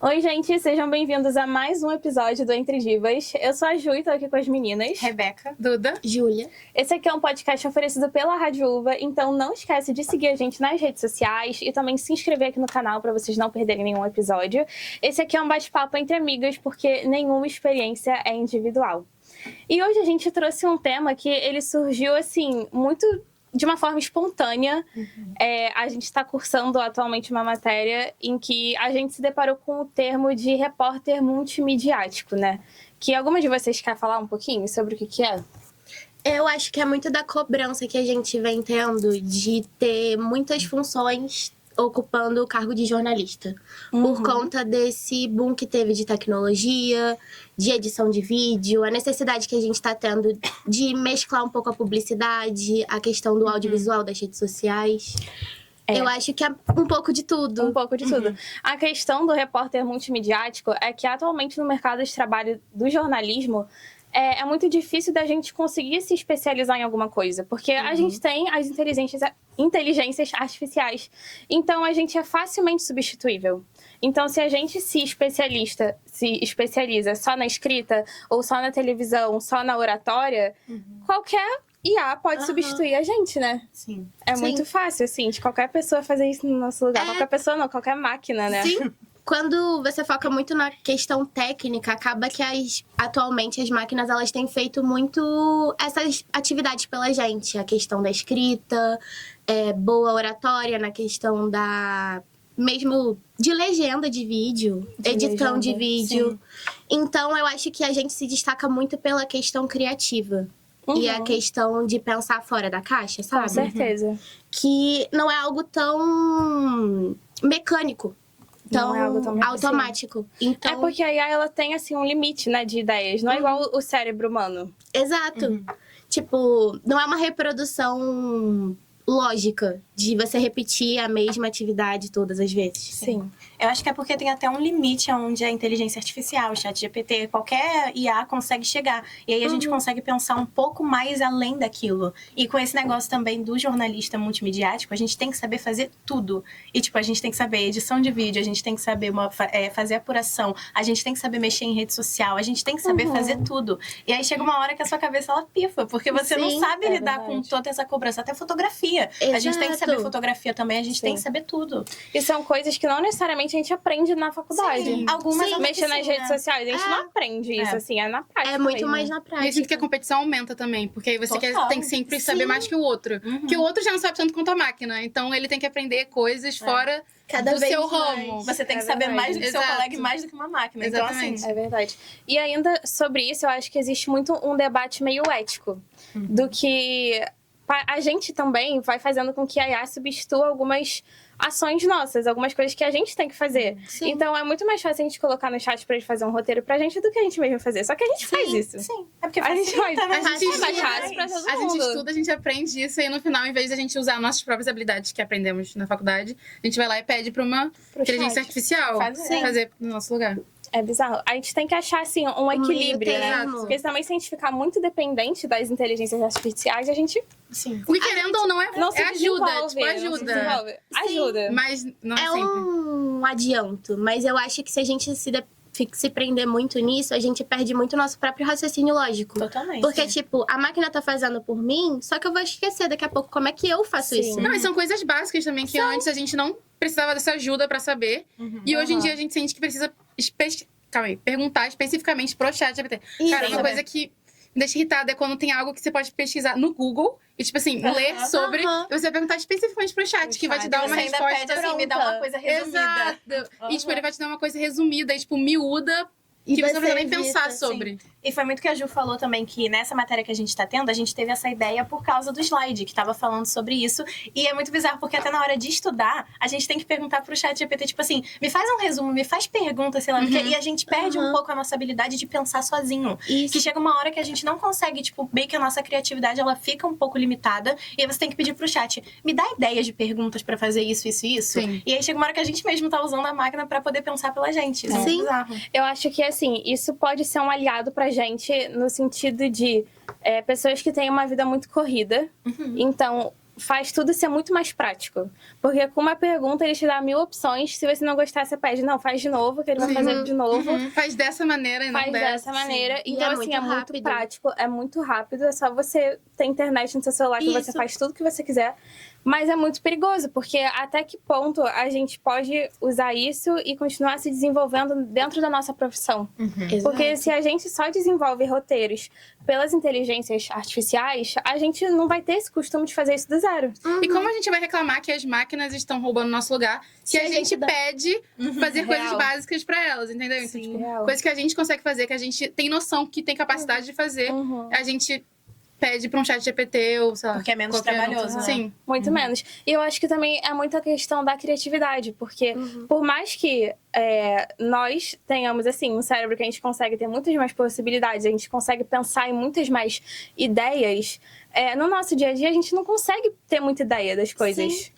Oi, gente, sejam bem-vindos a mais um episódio do Entre Divas. Eu sou a Ju e tô aqui com as meninas. Rebeca, Duda, Júlia. Esse aqui é um podcast oferecido pela Rádio Uva, então não esquece de seguir a gente nas redes sociais e também se inscrever aqui no canal para vocês não perderem nenhum episódio. Esse aqui é um bate-papo entre amigas, porque nenhuma experiência é individual. E hoje a gente trouxe um tema que ele surgiu, assim, muito de uma forma espontânea. A gente está cursando atualmente uma matéria em que a gente se deparou com o termo de repórter multimediático, né? Que alguma de vocês quer falar um pouquinho sobre o que é? Eu acho que é muito da cobrança que a gente vem tendo de ter muitas funções ocupando o cargo de jornalista. Por conta desse boom que teve de tecnologia, de edição de vídeo, a necessidade que a gente está tendo de mesclar um pouco a publicidade, a questão do audiovisual das redes sociais. Eu acho que é um pouco de tudo. Um pouco de tudo. A questão do repórter multimediático é que atualmente no mercado de trabalho do jornalismo é muito difícil da gente conseguir se especializar em alguma coisa. Porque a gente tem as inteligências artificiais. Então, a gente é facilmente substituível. Então, se a gente se especializa só na escrita, ou só na televisão, só na oratória, qualquer IA pode substituir a gente, né? Sim. É muito fácil, assim, de qualquer pessoa fazer isso no nosso lugar. Qualquer pessoa não, qualquer máquina, né? Sim. Quando você foca muito na questão técnica, acaba que atualmente as máquinas elas têm feito muito essas atividades pela gente. A questão da escrita, boa oratória, na questão mesmo de legenda de vídeo, edição de vídeo. Sim. Então, eu acho que a gente se destaca muito pela questão criativa. E a questão de pensar fora da caixa, sabe? Com certeza. Que não é algo tão mecânico. Não é algo tão automático. Então... É porque a IA, ela tem, assim, um limite, né, de ideias. Não é igual o cérebro humano. Exato. Tipo, não é uma reprodução lógica de você repetir a mesma atividade todas as vezes. Sim. Eu acho que é porque tem até um limite onde a inteligência artificial, o ChatGPT, qualquer IA consegue chegar. E aí a gente consegue pensar um pouco mais além daquilo. E com esse negócio também do jornalista multimediático, a gente tem que saber fazer tudo. E, tipo, a gente tem que saber edição de vídeo, a gente tem que saber fazer apuração, a gente tem que saber mexer em rede social, a gente tem que saber fazer tudo. E aí chega uma hora que a sua cabeça, ela pifa, porque você não sabe lidar com toda essa cobrança. Até fotografia. Exato. A gente tem que saber fotografia também, a gente tem que saber tudo. E são coisas que não necessariamente a gente aprende na faculdade. Sim, algumas mexer nas redes sociais, a gente não aprende isso, assim, é na prática. É muito mesmo. mais na prática. E eu sinto que a competição aumenta também, porque aí você tem que sempre saber mais que o outro. Porque o outro já não sabe tanto quanto a máquina, então ele tem que aprender coisas fora do seu ramo. Você tem que saber mais do que seu colega e mais do que uma máquina. Exatamente. Então, assim, É verdade. E ainda sobre isso, eu acho que existe muito um debate meio ético. Do que a gente também vai fazendo com que a IA substitua algumas ações nossas, algumas coisas que a gente tem que fazer. Sim. Então, é muito mais fácil a gente colocar no chat pra ele fazer um roteiro pra gente do que a gente mesmo fazer. Só que a gente faz isso. Sim, é porque A gente faz. facilita, né? A gente mais fácil pra todo A mundo. gente estuda, a gente aprende isso, e no final, em vez de a gente usar nossas próprias habilidades que aprendemos na faculdade, a gente vai lá e pede pra uma inteligência artificial fazer no nosso lugar. É bizarro. A gente tem que achar, assim, um equilíbrio, né? Porque também, se a gente ficar muito dependente das inteligências artificiais, a gente... Sim. O que querendo ou não não se ajuda, desenvolve, tipo, não se ajuda. desenvolve. Ajuda. Mas não é sempre. Um adianto, mas eu acho que se a gente se prender muito nisso, a gente perde muito o nosso próprio raciocínio lógico. Totalmente. Porque, tipo, a máquina tá fazendo por mim, só que eu vou esquecer daqui a pouco como é que eu faço isso. Não, e são coisas básicas também, que antes a gente não precisava dessa ajuda pra saber. E hoje em dia a gente sente que precisa perguntar especificamente pro ChatGPT. Cara, uma coisa que me deixa irritada é quando tem algo que você pode pesquisar no Google e, tipo assim, ler sobre, e você vai perguntar especificamente pro chat, que vai te dar uma resposta. Ainda pede, assim, me dá uma coisa resumida. Exato. E, tipo, ele vai te dar uma coisa resumida e, tipo, miúda, que você não precisa nem pensar sobre. E foi muito que a Ju falou também, que nessa matéria que a gente tá tendo, a gente teve essa ideia por causa do slide, que tava falando sobre isso. E é muito bizarro, porque até na hora de estudar, a gente tem que perguntar pro chat GPT, tipo assim, me faz um resumo, me faz perguntas, sei lá, e a gente perde um pouco a nossa habilidade de pensar sozinho. Isso. Que chega uma hora que a gente não consegue, tipo, meio que a nossa criatividade, ela fica um pouco limitada, e aí você tem que pedir pro chat, me dá ideias de perguntas pra fazer isso, isso e isso. Sim. E aí chega uma hora que a gente mesmo tá usando a máquina pra poder pensar pela gente. Isso é muito bizarro. Eu acho que, assim, isso pode ser um aliado pra gente no sentido de pessoas que têm uma vida muito corrida. Então, faz tudo ser muito mais prático. Porque com uma pergunta, ele te dá 1000 opções. Se você não gostar, você pede, não, faz de novo, que ele vai fazer de novo. Faz dessa maneira e não Faz dessa maneira. E Então, é assim, muito é muito rápido. prático, é muito rápido. É só você ter internet no seu celular que você Isso. faz tudo que você quiser. Mas é muito perigoso, porque até que ponto a gente pode usar isso e continuar se desenvolvendo dentro da nossa profissão? Porque se a gente só desenvolve roteiros pelas inteligências artificiais, a gente não vai ter esse costume de fazer isso do zero. E como a gente vai reclamar que as máquinas estão roubando nosso lugar se a gente pede fazer coisas Real. básicas pra elas, entendeu? Então, Sim, tipo, real. coisas que a gente consegue fazer, que a gente tem noção que tem capacidade de fazer, a gente pede pra um chat GPT ou, sei lá, Porque é menos qualquer trabalhoso, outro. né? Sim. Muito menos. E eu acho que também é muito a questão da criatividade, porque por mais que nós tenhamos, assim, um cérebro que a gente consegue ter muitas mais possibilidades, a gente consegue pensar em muitas mais ideias, no nosso dia a dia a gente não consegue ter muita ideia das coisas.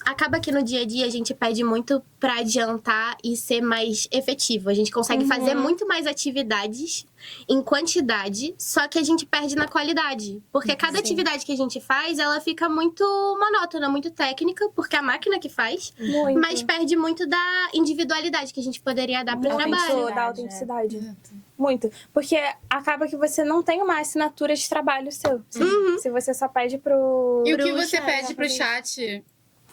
Acaba que no dia a dia a gente pede muito pra adiantar e ser mais efetivo. A gente consegue fazer muito mais atividades em quantidade, só que a gente perde na qualidade. Porque cada atividade que a gente faz, ela fica muito monótona, muito técnica, porque a máquina que faz, Muito. mas perde muito da individualidade que a gente poderia dar pro trabalho. Muito da autenticidade. Muito. Porque acaba que você não tem uma assinatura de trabalho seu. Se você só pede pro... E o que Pro você chat, pede pro chat,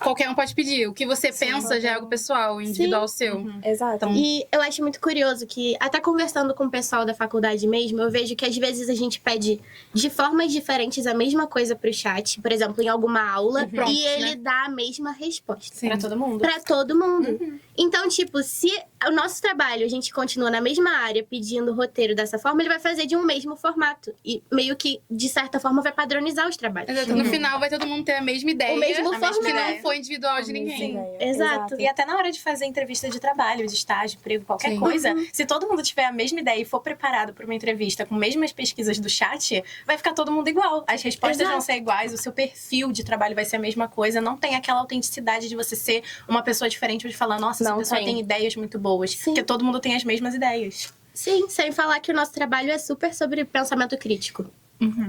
qualquer um pode pedir. O que você pensa já é algo pessoal, individual seu. Exato. E eu acho muito curioso que, até conversando com o pessoal da faculdade mesmo, eu vejo que às vezes a gente pede de formas diferentes a mesma coisa pro chat, por exemplo, em alguma aula, Prompt, e ele né? dá a mesma resposta. Pra todo mundo. Pra todo mundo. Então, tipo, se o nosso trabalho a gente continua na mesma área pedindo roteiro dessa forma, ele vai fazer de um mesmo formato. E meio que, de certa forma, vai padronizar os trabalhos. Exato. No final vai todo mundo ter a mesma ideia. O mesmo que formato. não foi individual de ninguém. Exato. E até na hora de fazer entrevista de trabalho, de estágio, emprego, qualquer Sim. coisa, se todo mundo tiver a mesma ideia e for preparado para uma entrevista com as mesmas pesquisas do chat, vai ficar todo mundo igual. As respostas Exato. vão ser iguais, o seu perfil de trabalho vai ser a mesma coisa. Não tem aquela autenticidade de você ser uma pessoa diferente ou de falar, nossa, essa Não pessoa tem ideias muito boas. Sim. Porque todo mundo tem as mesmas ideias. Sim, sem falar que o nosso trabalho é super sobre pensamento crítico.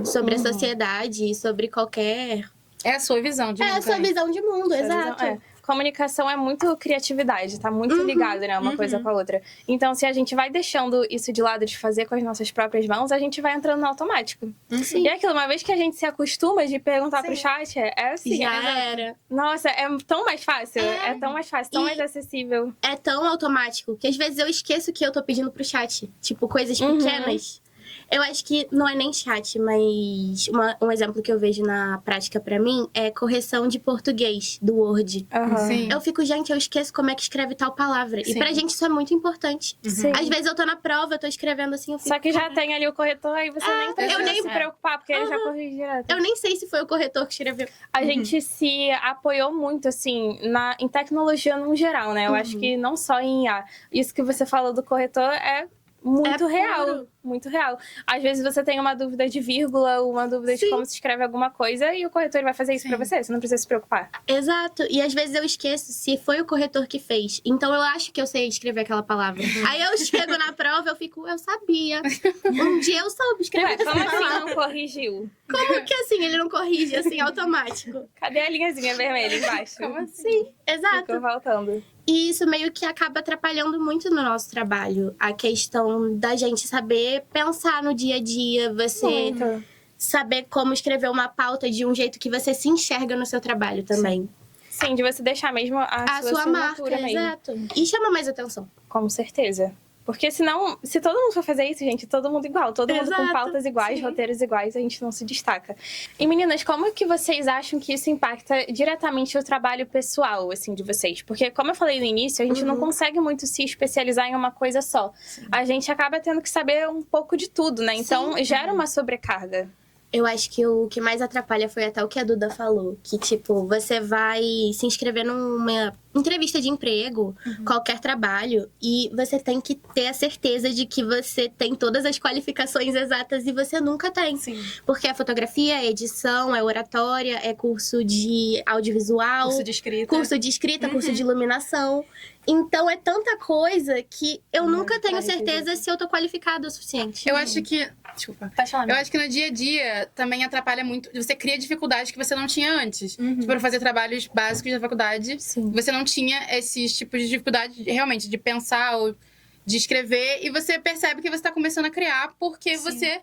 Sobre a sociedade e sobre qualquer... É a sua visão de É a mundo sua também. visão de mundo, exato. Comunicação é muito criatividade, tá muito ligado, né? Uma coisa com a outra. Então, se a gente vai deixando isso de lado de fazer com as nossas próprias mãos, a gente vai entrando no automático. Sim. E é aquilo, uma vez que a gente se acostuma de perguntar pro chat, é assim. Já era. Nossa, é tão mais fácil. É tão mais fácil, tão mais acessível. É tão automático que às vezes eu esqueço que eu tô pedindo pro chat. Tipo, coisas pequenas. Eu acho que não é nem chat, mas um exemplo que eu vejo na prática pra mim é correção de português do Word. Sim. Eu fico, gente, eu esqueço como é que escreve tal palavra. E Sim. pra gente isso é muito importante. Sim. Às vezes eu tô na prova, eu tô escrevendo assim, eu fico... Só que já tem ali o corretor, aí você nem precisa eu nem- se preocupar, porque ele já corrige direto. Eu nem sei se foi o corretor que escreveu. A gente se apoiou muito, assim, em tecnologia no geral, né? Eu acho que não só em IA. Isso que você falou do corretor é muito É real. puro. Muito real. Às vezes você tem uma dúvida de vírgula, uma dúvida de como se escreve alguma coisa, e o corretor vai fazer isso pra você. Você não precisa se preocupar. Exato. E às vezes eu esqueço se foi o corretor que fez. Então eu acho que eu sei escrever aquela palavra. Aí eu chego na prova, eu fico, eu sabia. Um dia eu soube escrever Ué, essa como assim palavra. não corrigiu? Como que assim ele não corrige, assim, automático? Cadê a linhazinha vermelha embaixo? Como assim? Sim, exato. Ficou voltando. E isso meio que acaba atrapalhando muito no nosso trabalho. A questão da gente saber pensar no dia a dia, você Muito. saber como escrever uma pauta de um jeito que você se enxerga no seu trabalho também. Sim, de você deixar mesmo A sua sua marca, assinatura mesmo. exato. E chama mais atenção. Com certeza. Porque senão, se todo mundo for fazer isso, gente, todo mundo igual. Todo mundo com Exato, pautas iguais, sim. roteiros iguais, a gente não se destaca. E meninas, como que vocês acham que isso impacta diretamente o trabalho pessoal, assim, de vocês? Porque, como eu falei no início, a gente não consegue muito se especializar em uma coisa só. A gente acaba tendo que saber um pouco de tudo, né? Então, gera uma sobrecarga. Eu acho que o que mais atrapalha foi até o que a Duda falou. Que, tipo, você vai se inscrever numa entrevista de emprego, qualquer trabalho, e você tem que ter a certeza de que você tem todas as qualificações exatas e você nunca tem. Sim. Porque é fotografia, é edição, é oratória, é curso de audiovisual, Curso de escrita. curso de iluminação. Então, é tanta coisa que eu nunca tenho certeza se eu tô qualificada o suficiente. Eu acho que... Desculpa. Pode falar, Eu acho que no dia a dia também atrapalha muito. Você cria dificuldades que você não tinha antes. Tipo, para fazer trabalhos básicos da faculdade, você não tinha esses tipos de dificuldade realmente de pensar ou de escrever. E você percebe que você tá começando a criar porque você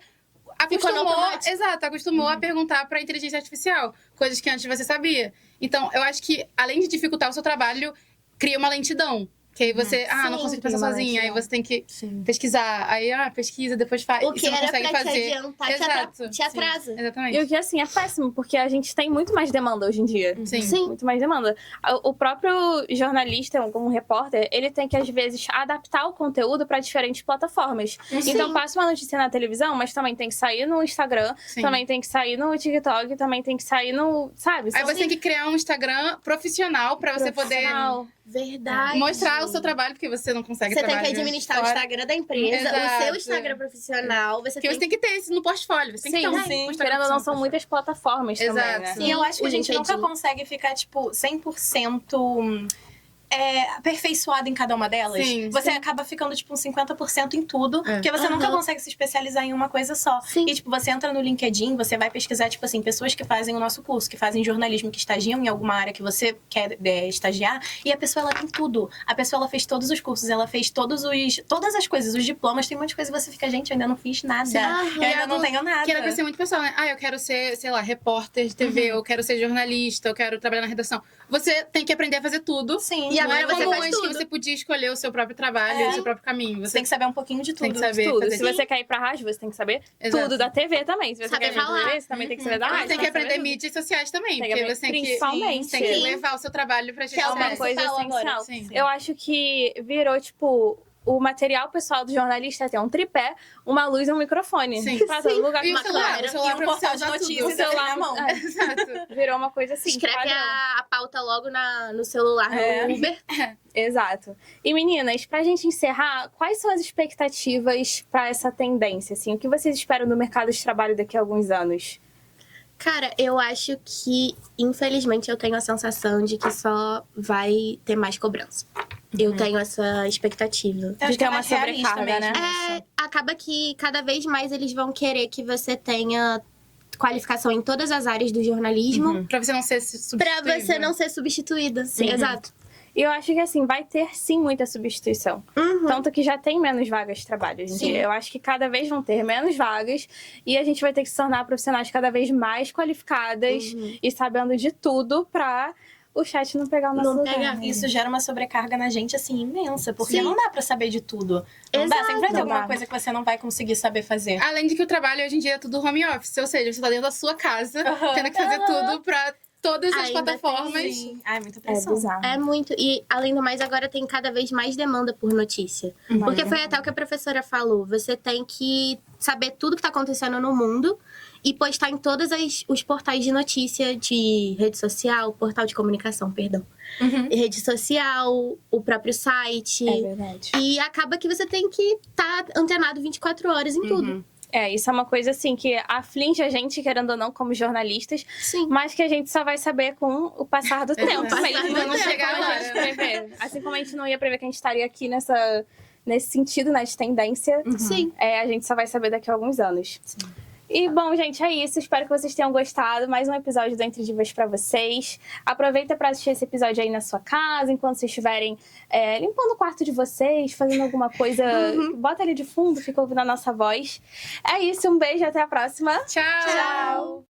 acostumou a perguntar pra inteligência artificial. Coisas que antes você sabia. Então, eu acho que, além de dificultar o seu trabalho, cria uma lentidão. Que aí você, não consigo pensar sozinha. Aí você tem que pesquisar. Aí, pesquisa, depois faz. O que você não era consegue pra fazer. te adiantar, Exato. te atrasa. Exatamente. E o que, assim, é péssimo, porque a gente tem muito mais demanda hoje em dia. Sim. Muito mais demanda. O próprio jornalista, como repórter, ele tem que, às vezes, adaptar o conteúdo para diferentes plataformas. Então, passa uma notícia na televisão, mas também tem que sair no Instagram, também tem que sair no TikTok, também tem que sair no... Sabe? Aí você tem que criar um Instagram profissional pra você poder Verdade. mostrar o seu trabalho, porque você não consegue Você tem trabalhar que administrar o fora. Instagram da empresa, o seu Instagram profissional. Porque você tem que ter isso no portful. Você tem que ter um Instagram querendo ou não, são muitas plataformas também, né? E eu acho que a gente LinkedIn. nunca consegue ficar, tipo, 100% aperfeiçoado em cada uma delas. Sim, Você acaba ficando, tipo, um 50% em tudo, porque você nunca consegue se especializar em uma coisa só. Sim. E, tipo, você entra no LinkedIn, você vai pesquisar, tipo assim, pessoas que fazem o nosso curso, que fazem jornalismo, que estagiam em alguma área que você quer estagiar, e a pessoa, ela tem tudo. A pessoa, ela fez todos os cursos, ela fez todas as coisas, os diplomas, tem um monte de coisa que você fica, gente, eu ainda não fiz nada. Eu ainda não tenho nada. Que era pra ser muito pessoal, né? Eu quero ser, sei lá, repórter de TV, eu quero ser jornalista, eu quero trabalhar na redação. Você tem que aprender a fazer tudo. Sim. E Não agora é você como faz antes tudo. que você podia escolher o seu próprio trabalho, o seu próprio caminho. Você tem que saber um pouquinho de tudo. Tem que saber Tudo. fazer Se você quer ir pra rádio, você tem que saber Exato. tudo da TV também. Se você Saber quer ir pra falar. TV, você também tem que saber da rádio. Você tem que saber aprender tudo. mídias sociais também, Tem que porque aprender- você tem que, principalmente. tem que Sim. levar o seu trabalho pra Que é É uma Sim. coisa Agora. essencial. Sim. Eu acho que virou, tipo... O material pessoal do jornalista é ter um tripé, uma luz e um microfone. Sim. Pra todo lugar E com o celular E pra um você portal de usar tudo. notícias O celular na mão. Exato. Virou uma coisa assim. Escreve padrão. a pauta logo no celular, no Uber. Exato. E meninas, pra gente encerrar, quais são as expectativas pra essa tendência? Assim? O que vocês esperam do mercado de trabalho daqui a alguns anos? Cara, eu acho que, infelizmente, eu tenho a sensação de que só vai ter mais cobrança. Eu tenho essa expectativa. Eu acho De que é ter uma mais realista sobrecarga, mesmo. né? Acaba que cada vez mais eles vão querer que você tenha qualificação em todas as áreas do jornalismo Pra você não ser substituído. pra você não ser substituída. Sim, exato. E eu acho que, assim, vai ter, sim, muita substituição. Tanto que já tem menos vagas de trabalho hoje em dia. Eu acho que cada vez vão ter menos vagas. E a gente vai ter que se tornar profissionais cada vez mais qualificadas e sabendo de tudo pra o chat não pegar o nosso lugar. pegar. né? Isso gera uma sobrecarga na gente, assim, imensa. Porque Sim. não dá pra saber de tudo. Não dá, sempre vai ter Não alguma dá. coisa que você não vai conseguir saber fazer. Além de que o trabalho hoje em dia é tudo home office. Ou seja, você tá dentro da sua casa, tendo que fazer tudo pra todas as Ainda plataformas. Sim. Ai, muita É pressão. bizarro. É muito. E, além do mais, agora tem cada vez mais demanda por notícia. Porque foi até o que a professora falou. Você tem que saber tudo que tá acontecendo no mundo e postar em todos os portais de notícia de rede social, portal de comunicação, perdão. Rede social, o próprio site. É verdade. E acaba que você tem que estar antenado 24 horas em tudo. É, isso é uma coisa, assim, que aflige a gente, querendo ou não, como jornalistas. Sim. Mas que a gente só vai saber com o passar do tempo. passar mesmo. do Não tempo, chegar agora. a gente prever. Assim como a gente não ia prever que a gente estaria aqui nesse sentido, né, de tendência. Sim. A gente só vai saber daqui a alguns anos. E, bom, gente, é isso. Espero que vocês tenham gostado. Mais um episódio do Entre Divas pra vocês. Aproveita pra assistir esse episódio aí na sua casa, enquanto vocês estiverem limpando o quarto de vocês, fazendo alguma coisa. Bota ali de fundo, fica ouvindo a nossa voz. É isso, um beijo, até a próxima. Tchau! Tchau!